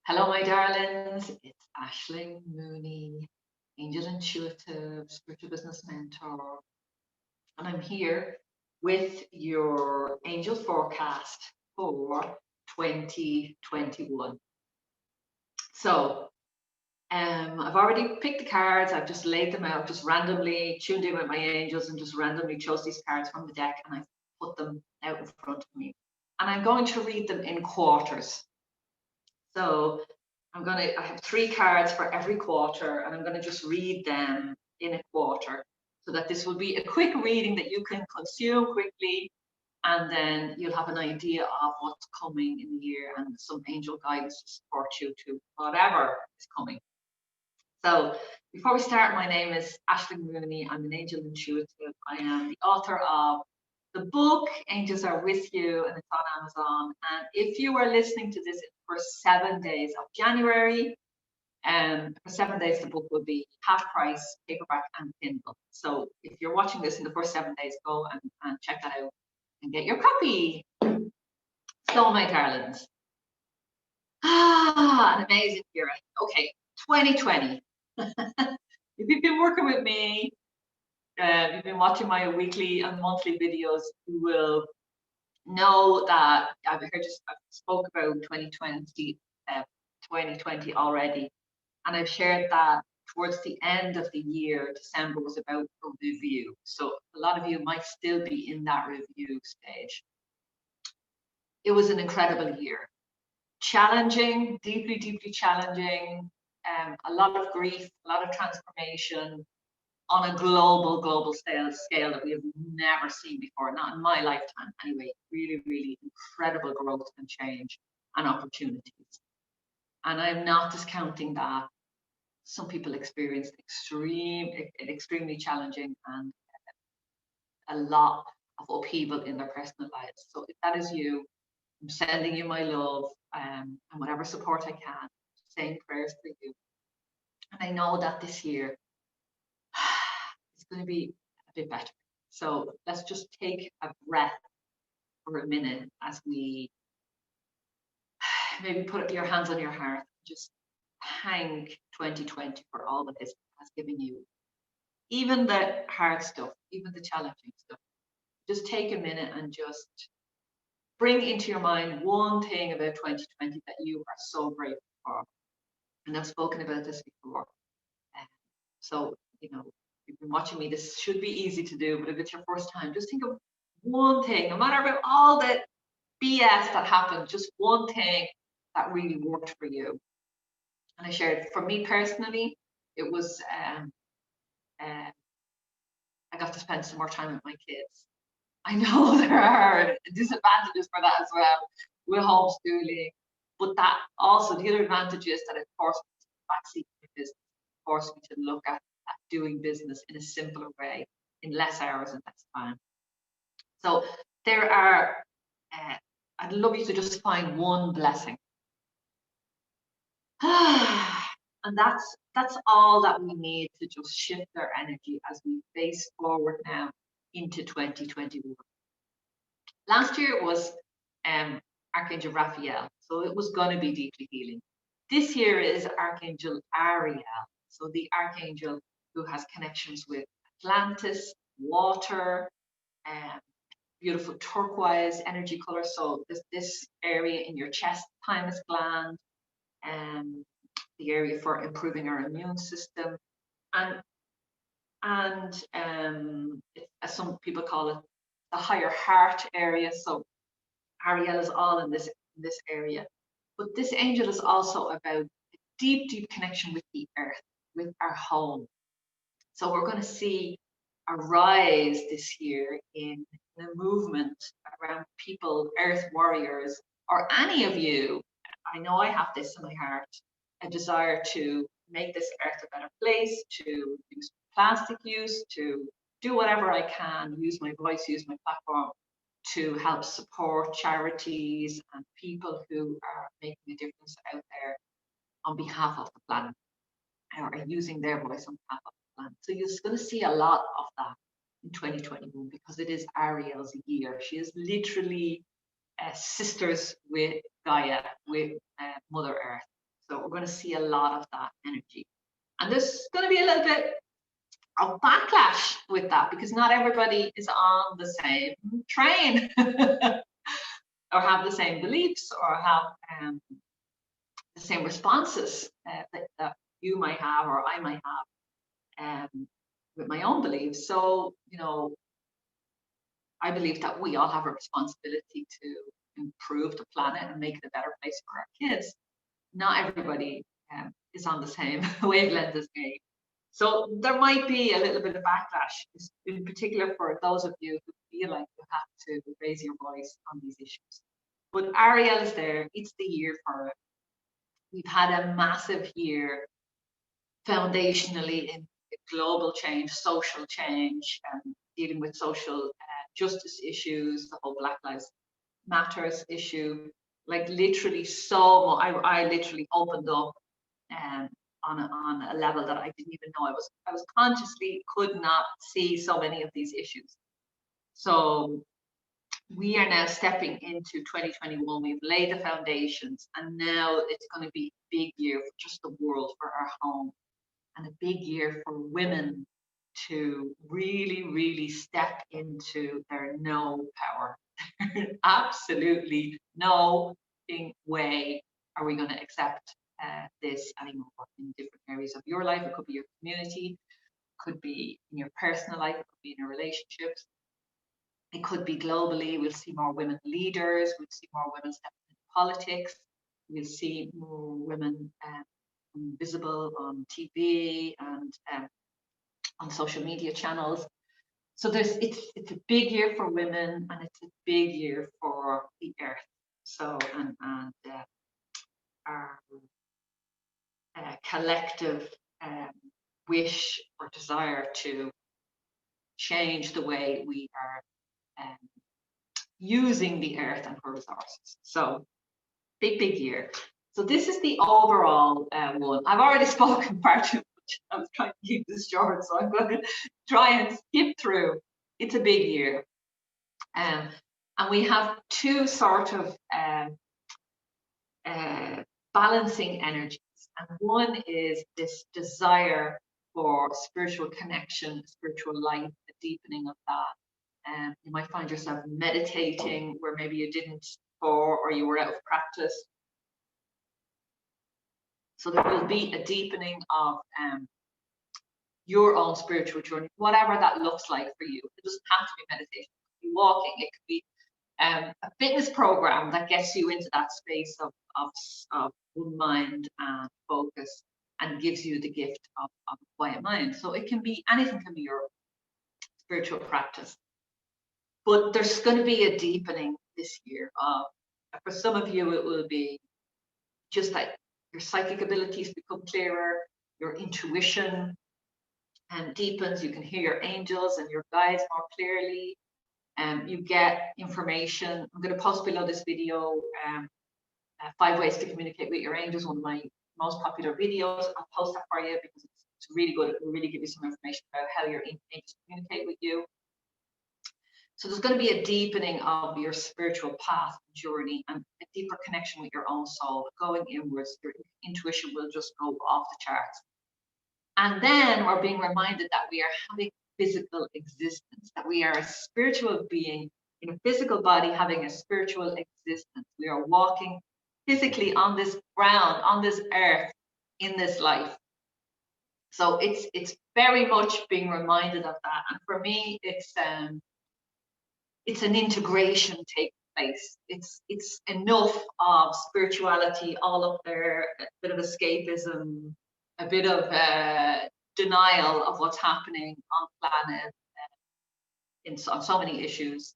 Hello, my darlings. It's Aisling Mooney, Angel Intuitive, Spiritual Business Mentor, and I'm here with your angel forecast for 2021. So, I've already picked the cards. I've just laid them out, just randomly tuned in with my angels, and just randomly chose these cards from the deck, and I've put them out in front of me. And I'm going to read them in quarters. So I have 3 cards for every quarter, and I'm going to just read them in a quarter so that this will be a quick reading that you can consume quickly, and then you'll have an idea of what's coming in the year and some angel guidance to support you to whatever is coming. So before we start, my name is Aisling Mooney. I'm an angel intuitive. I am the author of the book Angels Are With You, and it's on Amazon. And if you are listening to this for 7 days of January, for 7 days, the book will be half price, paperback and Kindle. So if you're watching this in the first 7 days, go and check that out and get your copy. So, my darlings, an amazing year. Okay, 2020. If you've been working with me, you've been watching my weekly and monthly videos, you will know that I've spoke about 2020 already, and I've shared that towards the end of the year, December was about a review. So a lot of you might still be in that review stage. It was an incredible year. Challenging, deeply, deeply challenging, a lot of grief, a lot of transformation on a global scale that we have never seen before, not in my lifetime anyway. Really, really incredible growth and change and opportunities. And I'm not discounting that. Some people experienced extremely challenging and a lot of upheaval in their personal lives. So if that is you, I'm sending you my love and whatever support I can, saying prayers for you. And I know that this year it's going to be a bit better. So let's just take a breath for a minute as we maybe put your hands on your heart. Just thank 2020 for all that it has given you. Even the hard stuff, even the challenging stuff. Just take a minute and just bring into your mind one thing about 2020 that you are so grateful for. And I've spoken about this before. So, you know, you've been watching me, this should be easy to do, but if it's your first time, just think of one thing, no matter about all the BS that happened, just one thing that really worked for you. And I shared, for me personally, it was I got to spend some more time with my kids. I know there are disadvantages for that as well with homeschooling, but that also the other advantage is that it forced me to backseat my business, forced me to look at doing business in a simpler way, in less hours and less time. So there are, I'd love you to just find one blessing. And that's all that we need to just shift our energy as we face forward now into 2021. Last year it was Archangel Raphael, so it was going to be deeply healing. This year is Archangel Ariel, so the archangel who has connections with Atlantis, water, beautiful turquoise energy color. So this area in your chest, thymus gland, the area for improving our immune system, and as some people call it, the higher heart area. So Ariel is all in this area. But this angel is also about a deep, deep connection with the earth, with our home. So we're going to see a rise this year in the movement around people, earth warriors, or any of you. I know I have this in my heart, a desire to make this earth a better place, to reduce plastic use, to do whatever I can, use my voice, use my platform to help support charities and people who are making a difference out there on behalf of the planet, or using their voice on behalf of the planet. So you're going to see a lot of that in 2021 because it is Ariel's year. She is literally sisters with Gaia, with Mother Earth. So we're going to see a lot of that energy. And there's going to be a little bit of backlash with that because not everybody is on the same train or have the same beliefs or have the same responses that you might have or I might have with my own beliefs. So, I believe that we all have a responsibility to improve the planet and make it a better place for our kids. Not everybody is on the same wavelength as me. So there might be a little bit of backlash, in particular for those of you who feel like you have to raise your voice on these issues. But Ariel is there. It's the year for it. We've had a massive year foundationally in global change, social change, and dealing with social justice issues, the whole Black Lives Matters issue. Like literally I literally opened up on a level that I didn't even know I was consciously could not see so many of these issues. So we are now stepping into 2021. We've laid the foundations, and now it's going to be a big year for just the world, for our home, and a big year for women to really, really step into their no power. Absolutely no way are we going to accept this anymore in different areas of your life. It could be your community, could be in your personal life, it could be in your relationships. It could be globally. We'll see more women leaders. We'll see more women stepping into politics. We'll see more women visible on TV and on social media channels. So it's a big year for women, and it's a big year for the earth. So and our collective wish or desire to change the way we are using the earth and her resources. So big year. So this is the overall one. I've already spoken far too much. I was trying to keep this short, so I'm going to try and skip through. It's a big year. And we have two sort of balancing energies. And one is this desire for spiritual connection, spiritual life, the deepening of that. You might find yourself meditating where maybe you didn't before, or you were out of practice. So there will be a deepening of your own spiritual journey, whatever that looks like for you. It doesn't have to be meditation. It could be walking. It could be a fitness program that gets you into that space of one mind and focus and gives you the gift of a quiet mind. So it can be, anything can be your spiritual practice. But there's going to be a deepening this year. For some of you, it will be just like your psychic abilities become clearer, your intuition deepens, you can hear your angels and your guides more clearly. You get information. I'm going to post below this video 5 ways to communicate with your angels, one of my most popular videos. I'll post that for you because it's really good. It will really give you some information about how your angels communicate with you. So there's going to be a deepening of your spiritual path journey and a deeper connection with your own soul, going inwards. Your intuition will just go off the charts. And then we're being reminded that we are having physical existence, that we are a spiritual being in a physical body having a spiritual existence. We are walking physically on this ground, on this earth, in this life. So it's very much being reminded of that. And for me, it's an integration taking place. It's enough of spirituality all up there, a bit of escapism, a bit of denial of what's happening on the planet on so many issues.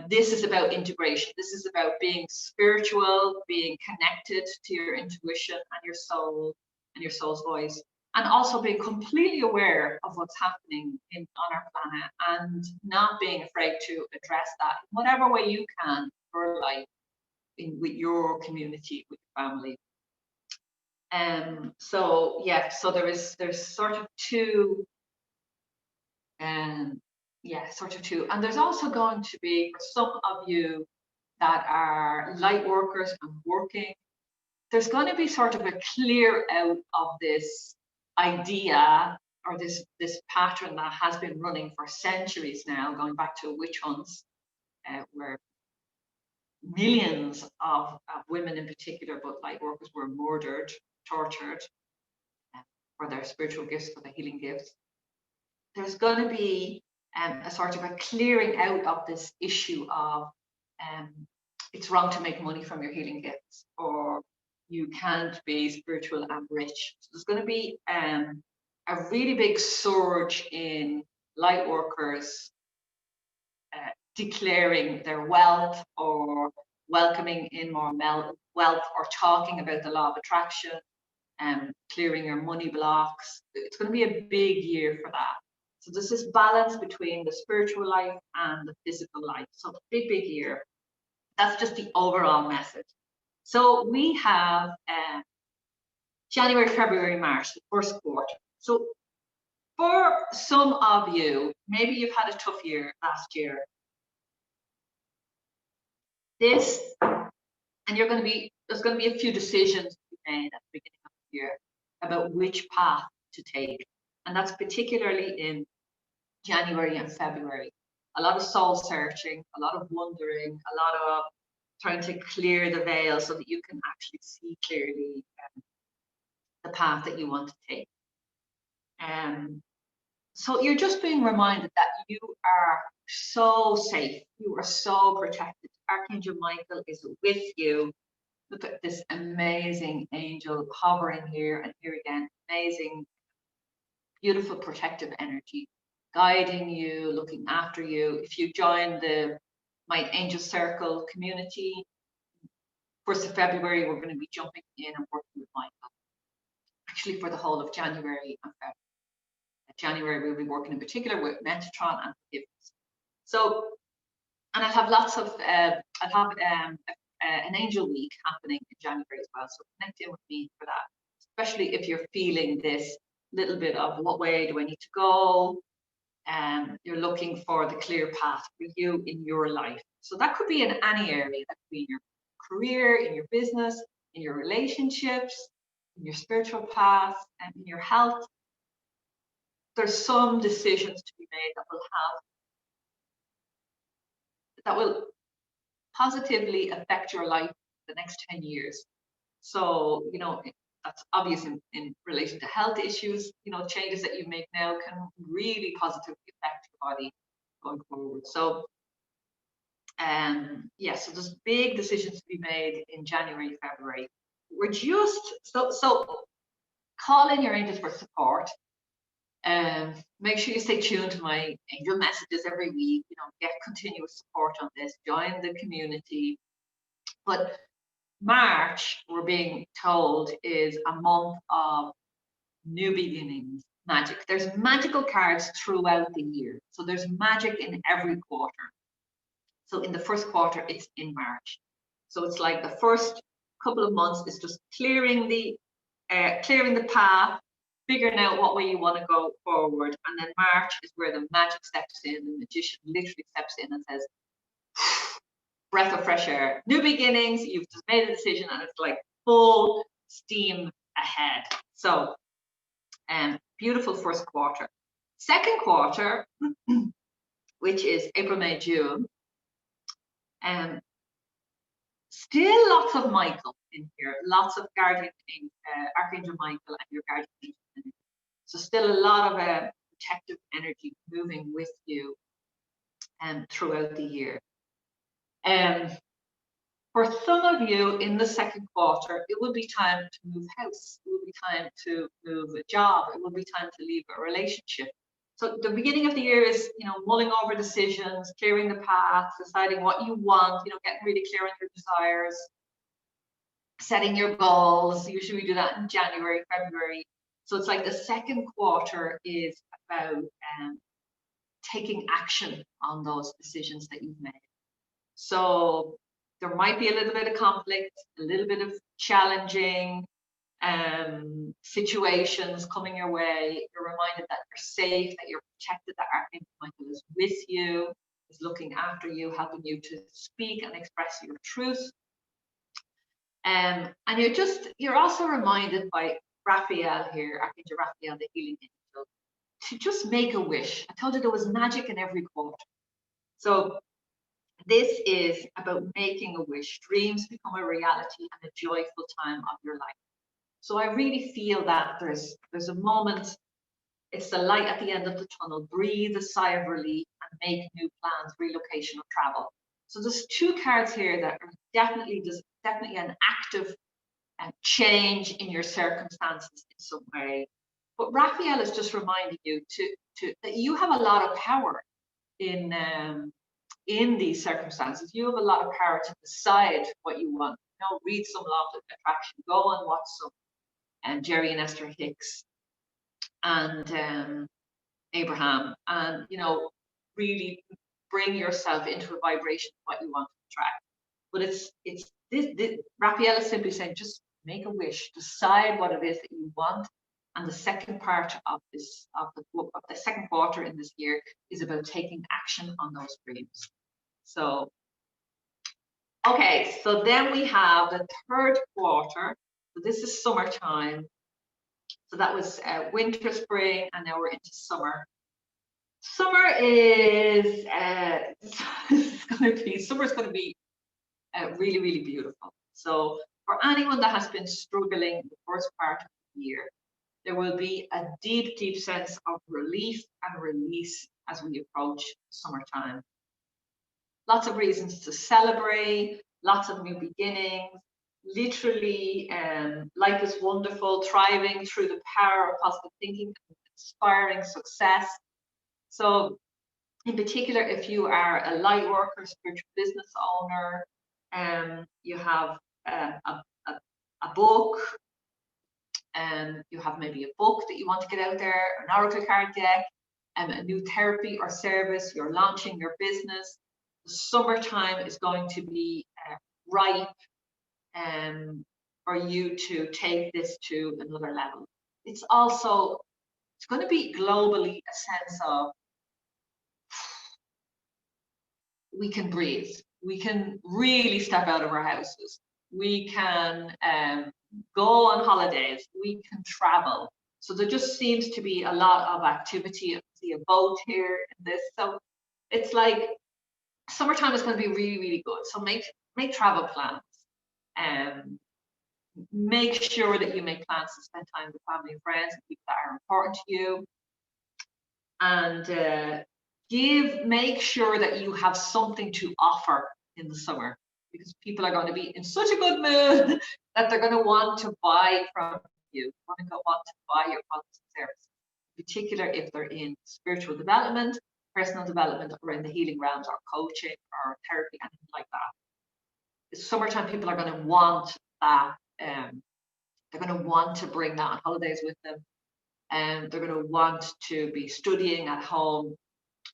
This is about integration. This is about being spiritual, being connected to your intuition and your soul and your soul's voice, and also being completely aware of what's happening on our planet and not being afraid to address that in whatever way you can for life, with your community, with your family. So yeah, so there's sort of two, and there's also going to be, for some of you that are light workers and working there's going to be sort of a clear out of this idea or this pattern that has been running for centuries now, going back to witch hunts, where millions of women in particular, but light workers, were murdered, tortured for their spiritual gifts, for the healing gifts. There's going to be a sort of a clearing out of this issue of it's wrong to make money from your healing gifts, or you can't be spiritual and rich. So there's going to be a really big surge in light workers declaring their wealth, or welcoming in more wealth, or talking about the law of attraction, and clearing your money blocks. It's going to be a big year for that. So there's this balance between the spiritual life and the physical life. So big year. That's just the overall message. So we have January, February, March, the first quarter. So for some of you, maybe you've had a tough year last year. There's going to be a few decisions to be made at the beginning of the year about which path to take. And that's particularly in January and February. A lot of soul searching, a lot of wondering, a lot of trying to clear the veil so that you can actually see clearly the path that you want to take. So you're just being reminded that you are so safe. You are so protected. Archangel Michael is with you. Look at this amazing angel hovering here and here again. Amazing, beautiful protective energy, guiding you, looking after you. If you join my Angel Circle community, 1st of February, we're going to be jumping in and working with Michael. Actually, for the whole of January and February. January, we'll be working in particular with Metatron and forgiveness. So, and I'll have lots of, an angel week happening in January as well. So connect in with me for that, especially if you're feeling this little bit of what way do I need to go? You're looking for the clear path for you in your life. So that could be in any area. That could be in your career, in your business, in your relationships, in your spiritual path, and in your health. There's some decisions to be made that will positively affect your life the next 10 years. So, that's obvious in relation to health issues. Changes that you make now can really positively affect your body going forward. So, so there's big decisions to be made in January, February. We're just, so call in your angels for support. Make sure you stay tuned to my angel messages every week, get continuous support on this, join the community. But March, we're being told, is a month of new beginnings, magic. There's magical cards throughout the year. So there's magic in every quarter. So in the first quarter, it's in March. So it's like the first couple of months is just clearing the path, figuring out what way you want to go forward. And then March is where the magic steps in. The magician literally steps in and says, breath of fresh air, new beginnings. You've just made a decision and it's like full steam ahead. So, beautiful first quarter. Second quarter, which is April, May, June. Still lots of Michael in here, lots of guardian, Archangel Michael and your guardian angel. So still a lot of protective energy moving with you throughout the year. For some of you in the second quarter, it will be time to move house. It will be time to move a job. It will be time to leave a relationship. So the beginning of the year is, mulling over decisions, clearing the path, deciding what you want, getting really clear on your desires, setting your goals. Usually we do that in January, February. So it's like the second quarter is about taking action on those decisions that you've made. So there might be a little bit of conflict, a little bit of challenging situations coming your way. You're reminded that you're safe, that you're protected, that Archangel Michael is with you, is looking after you, helping you to speak and express your truth. And you're also reminded by Raphael here, Archangel Raphael, the healing angel, to just make a wish. I told you there was magic in every quarter. So this is about making a wish. Dreams become a reality and a joyful time of your life. So I really feel that there's a moment, it's the light at the end of the tunnel. Breathe a sigh of relief and make new plans, relocation or travel. So there's two cards here that are there's definitely an active change in your circumstances in some way. But Raphael is just reminding you that you have a lot of power in these circumstances. You have a lot of power to decide what you want. Read some Law of Attraction, go and watch some Jerry and Esther Hicks and Abraham, and really bring yourself into a vibration of what you want to attract. But it's this Raphael is simply saying, just make a wish, decide what it is that you want. And the second part of the second quarter in this year is about taking action on those dreams. So, okay, so then we have the third quarter. So this is summertime. So that was winter, spring, and now we're into summer. Summer is summer's going to be really, really beautiful. So for anyone that has been struggling the first part of the year, there will be a deep, deep sense of relief and release as we approach summertime. Lots of reasons to celebrate, lots of new beginnings. Literally, life is wonderful, thriving through the power of positive thinking, inspiring success. So in particular, if you are a light worker, spiritual business owner, you have a book, and you have maybe a book that you want to get out there, an oracle card deck, a new therapy or service, you're launching your business. The summertime is going to be ripe for you to take this to another level. It's going to be globally a sense of we can breathe. We can really step out of our houses. We can go on holidays. We can travel. So there just seems to be a lot of activity. I see a boat here in this. So it's like summertime is going to be really, really good. So make travel plans. Make sure that you make plans to spend time with family and friends and people that are important to you. And make sure that you have something to offer in the summer, because people are going to be in such a good mood that they're going to want to buy from you, want to buy your products and services, in particular if they're in spiritual development, personal development, or in the healing realms, or coaching or therapy, anything like that. It's summertime, people are going to want that. They're going to want to bring that on holidays with them, and they're going to want to be studying at home.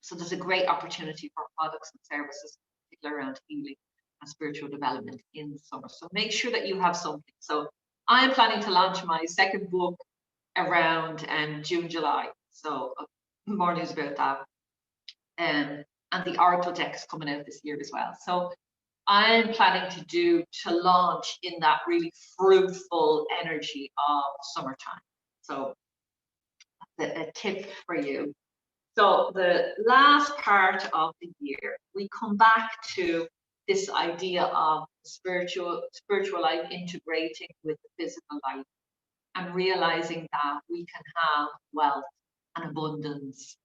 So there's a great opportunity for products and services, particularly around healing and spiritual development in the summer. So make sure that you have something. So I'm planning to launch my second book around June, July. So more news about that. And the Oracle deck is coming out this year as well. So I'm planning to launch in that really fruitful energy of summertime. So a tip for you. So the last part of the year, we come back to this idea of spiritual life integrating with the physical life, and realizing that we can have wealth and abundance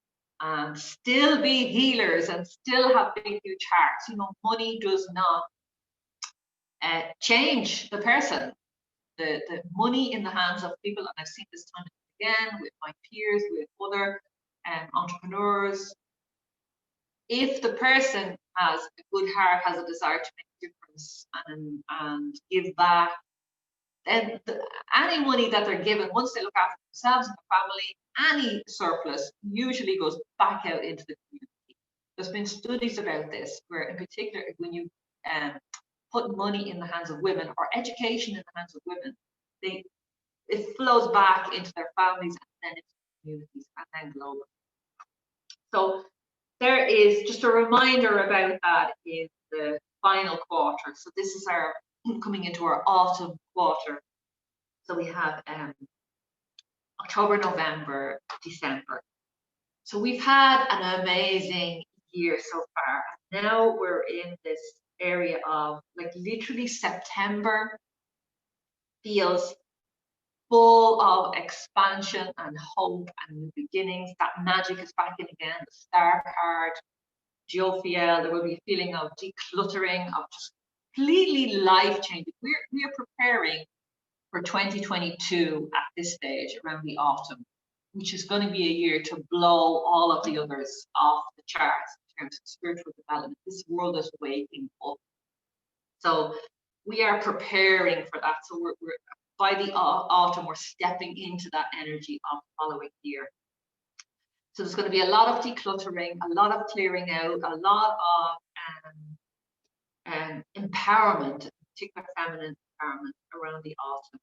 and still be healers and still have big, huge hearts. Money does not change the person. The money in the hands of people, and I've seen this time and again with my peers, with other entrepreneurs. If the person has a good heart, has a desire to make a difference and give back, then any money that they're given, once they look after themselves and their family, any surplus usually goes back out into the community. There's been studies about this, where in particular, when you put money in the hands of women, or education in the hands of women, it flows back into their families and then into communities and then globally. So there is just a reminder about that in the final quarter. So this is our coming into our autumn quarter. So we have October, November, December. So we've had an amazing year so far. Now we're in this area of like literally September feels full of expansion and hope and new beginnings. That magic is back in again. The Star card, Jophiel. There will be a feeling of decluttering, of just completely life changing. We are preparing for 2022 at this stage around the autumn, which is going to be a year to blow all of the others off the charts in terms of spiritual development. This world is waking up. So we are preparing for that. So we're by the autumn, we're stepping into that energy of the following year. So there's going to be a lot of decluttering, a lot of clearing out, a lot of empowerment, particular feminine empowerment around the autumn.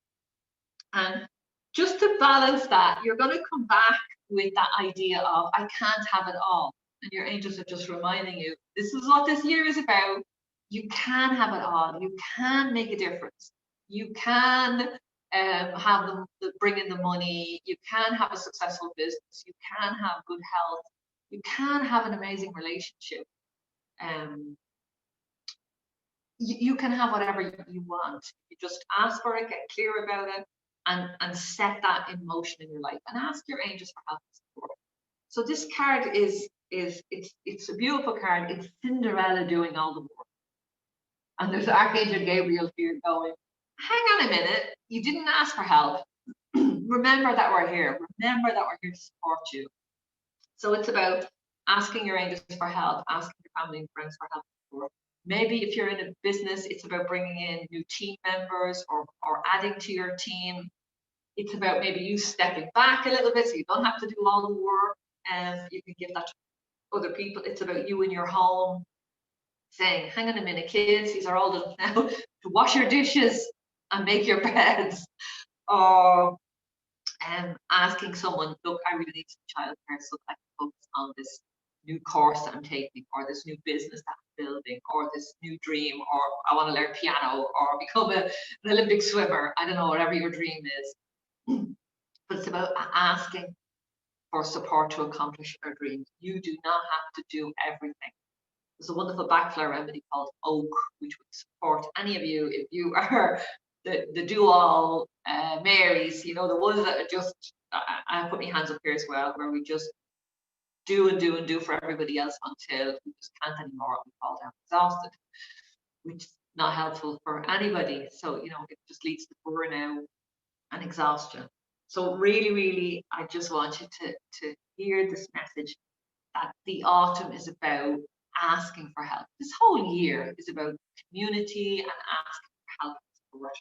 And just to balance that, you're going to come back with that idea of, I can't have it all. And your angels are just reminding you, this is what this year is about. You can have it all. You can make a difference. You can have them bring in the money. You can have a successful business. You can have good health. You can have an amazing relationship. You can have whatever you want. You just ask for it, get clear about it, and set that in motion in your life, and ask your angels for help and support. So this card it's a beautiful card. It's Cinderella doing all the work, and there's Archangel Gabriel here going, hang on a minute, you didn't ask for help. Remember that we're here. Remember that we're here to support you. So it's about asking your angels for help, asking your family and friends for help and support. Maybe if you're in a business, it's about bringing in new team members or adding to your team. It's about maybe you stepping back a little bit so you don't have to do all the work, and you can give that to other people. It's about you in your home saying, hang on a minute, kids, these are old enough now to wash your dishes and make your beds. Or asking someone, look, I really need some childcare so I can focus on this new course that I'm taking, or this new business that I'm building, or this new dream, or I want to learn piano, or become an Olympic swimmer. I don't know, whatever your dream is. But it's about asking for support to accomplish our dreams. You do not have to do everything. There's a wonderful backflower remedy called Oak, which would support any of you if you are the do-all Marys, you know, the ones that are just, I put my hands up here as well, where we just do and do and do for everybody else until we just can't anymore and we fall down exhausted, which is not helpful for anybody. So, you know, it just leads to burnout and exhaustion. So really, really, I just want you to hear this message that the autumn is about asking for help. This whole year is about community and asking for help and support.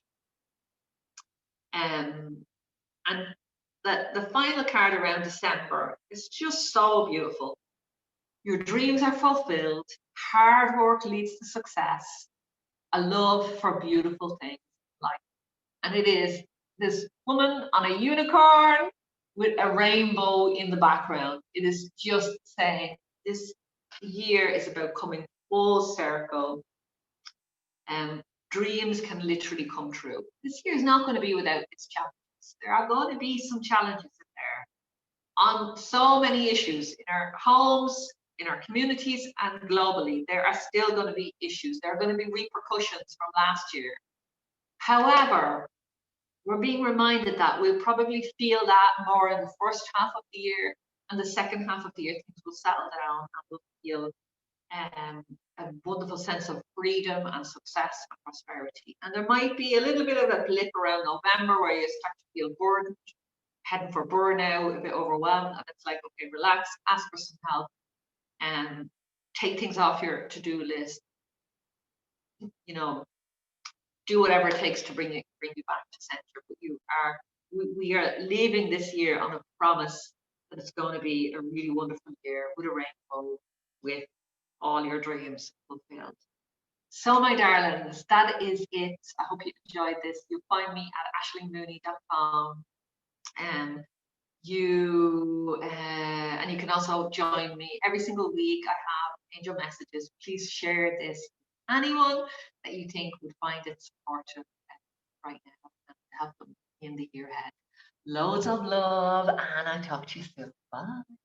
And the final card around December is just so beautiful. Your dreams are fulfilled, hard work leads to success, a love for beautiful things in life. And it is this woman on a unicorn with a rainbow in the background. It is just saying this year is about coming full circle, and dreams can literally come true. This year is not going to be without its challenges. There are going to be some challenges in there on so many issues in our homes, in our communities, and globally. There are still going to be issues. There are going to be repercussions from last year. However, we're being reminded that we'll probably feel that more in the first half of the year, and the second half of the year things will settle down and we'll feel a wonderful sense of freedom and success and prosperity. And there might be a little bit of a blip around November where you start to feel burdened, heading for burnout, a bit overwhelmed, and it's like, okay, relax, ask for some help, and take things off your to-do list. You know, do whatever it takes to bring you back to center. But we are leaving this year on a promise that it's going to be a really wonderful year with a rainbow, with all your dreams fulfilled. So my darlings, that is it. I hope you enjoyed this. You'll find me at ashleymooney.com, and you can also join me every single week. I have angel messages. Please share this anyone that you think would find it supportive right now and help them in the year ahead. Loads of love, and I'll talk to you soon. Bye.